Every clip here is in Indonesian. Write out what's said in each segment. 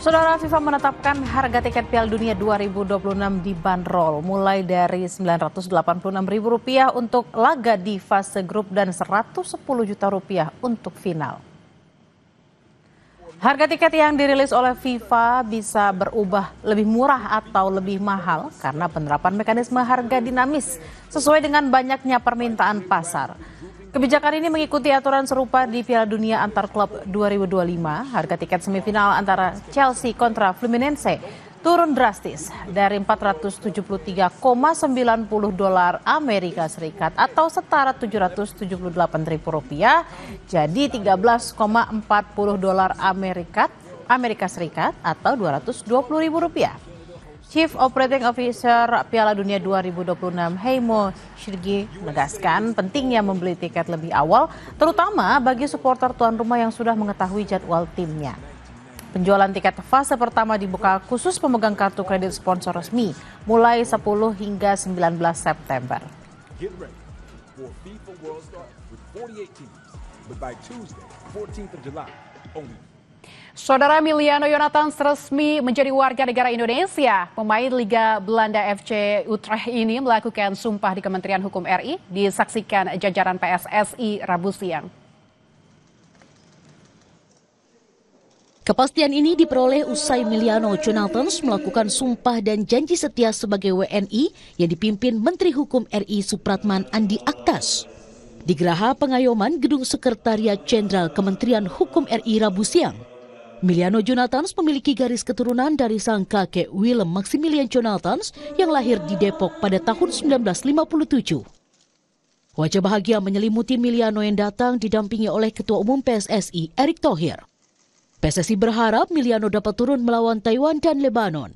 Saudara, FIFA menetapkan harga tiket Piala Dunia 2026 dibanderol mulai dari Rp986.000 untuk laga di fase grup dan Rp110 juta untuk final. Harga tiket yang dirilis oleh FIFA bisa berubah lebih murah atau lebih mahal karena penerapan mekanisme harga dinamis sesuai dengan banyaknya permintaan pasar. Kebijakan ini mengikuti aturan serupa di Piala Dunia antar klub 2025. Harga tiket semifinal antara Chelsea kontra Fluminense turun drastis dari $473,90 Amerika Serikat atau setara Rp778.000 jadi $13,40 Amerika Serikat atau Rp220.000. Chief Operating Officer Piala Dunia 2026 Heimo Shirgi menegaskan pentingnya membeli tiket lebih awal, terutama bagi supporter tuan rumah yang sudah mengetahui jadwal timnya. Penjualan tiket fase pertama dibuka khusus pemegang kartu kredit sponsor resmi mulai 10 hingga 19 September. Saudara, Emiliano Jonathans resmi menjadi warga negara Indonesia. Pemain Liga Belanda FC Utrecht ini melakukan sumpah di Kementerian Hukum RI, disaksikan jajaran PSSI Rabu siang. Kepastian ini diperoleh usai Emiliano Jonathans melakukan sumpah dan janji setia sebagai WNI yang dipimpin Menteri Hukum RI Supratman Andi Aktas. Di Geraha Pengayoman Gedung Sekretariat Jenderal Kementerian Hukum RI Rabu siang. Emiliano Jonathans memiliki garis keturunan dari sang kakek Willem Maximilian Jonathans yang lahir di Depok pada tahun 1957. Wajah bahagia menyelimuti Emiliano yang datang didampingi oleh Ketua Umum PSSI Erick Thohir. PSSI berharap Emiliano dapat turun melawan Taiwan dan Lebanon.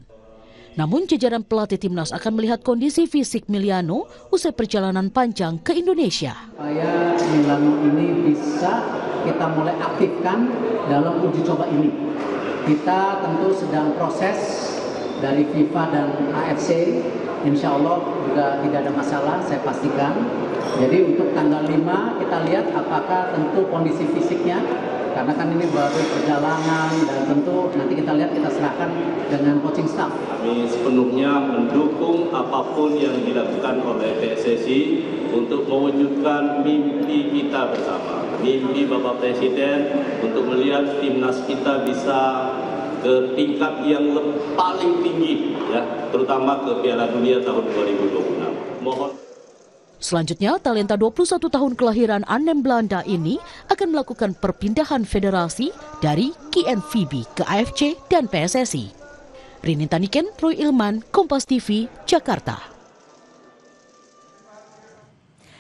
Namun jajaran pelatih timnas akan melihat kondisi fisik Emiliano usai perjalanan panjang ke Indonesia. Supaya Emiliano ini bisa kita mulai aktifkan dalam uji coba ini. Kita tentu sedang proses dari FIFA dan AFC, insya Allah juga tidak ada masalah, saya pastikan. Jadi untuk tanggal 5 kita lihat apakah tentu kondisi fisiknya, karena kan ini baru perjalanan dan tentu nanti kita lihat, kita serahkan dengan coaching staff. Kami sepenuhnya mendukung apapun yang dilakukan oleh PSSI untuk mewujudkan mimpi kita bersama. Mimpi Bapak Presiden untuk melihat timnas kita bisa ke tingkat yang paling tinggi, ya, terutama ke Piala Dunia tahun 2026. Mohon. Selanjutnya, talenta 21 tahun kelahiran Arnhem Belanda ini akan melakukan perpindahan federasi dari KNVB ke AFC dan PSSI. Rini Taniken, Roy Ilman, Kompas TV, Jakarta.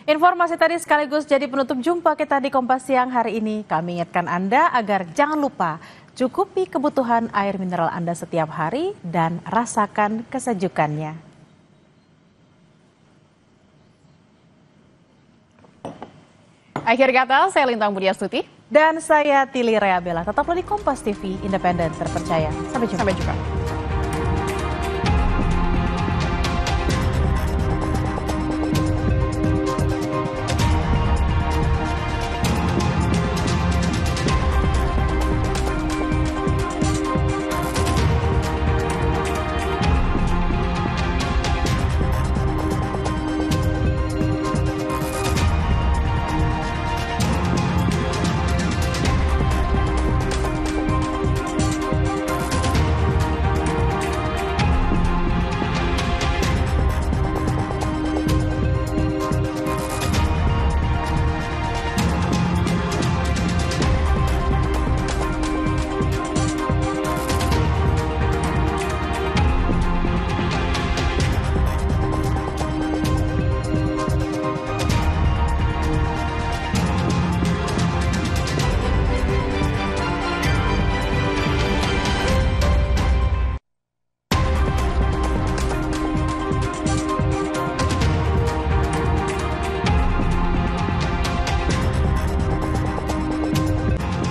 Informasi tadi sekaligus jadi penutup jumpa kita di Kompas Siang hari ini. Kami ingatkan Anda agar jangan lupa cukupi kebutuhan air mineral Anda setiap hari dan rasakan kesejukannya. Akhir kata, saya Lintang Budiastuti. Dan saya Tili Rea Bella. Tetaplah di Kompas TV, independen, terpercaya. Sampai jumpa.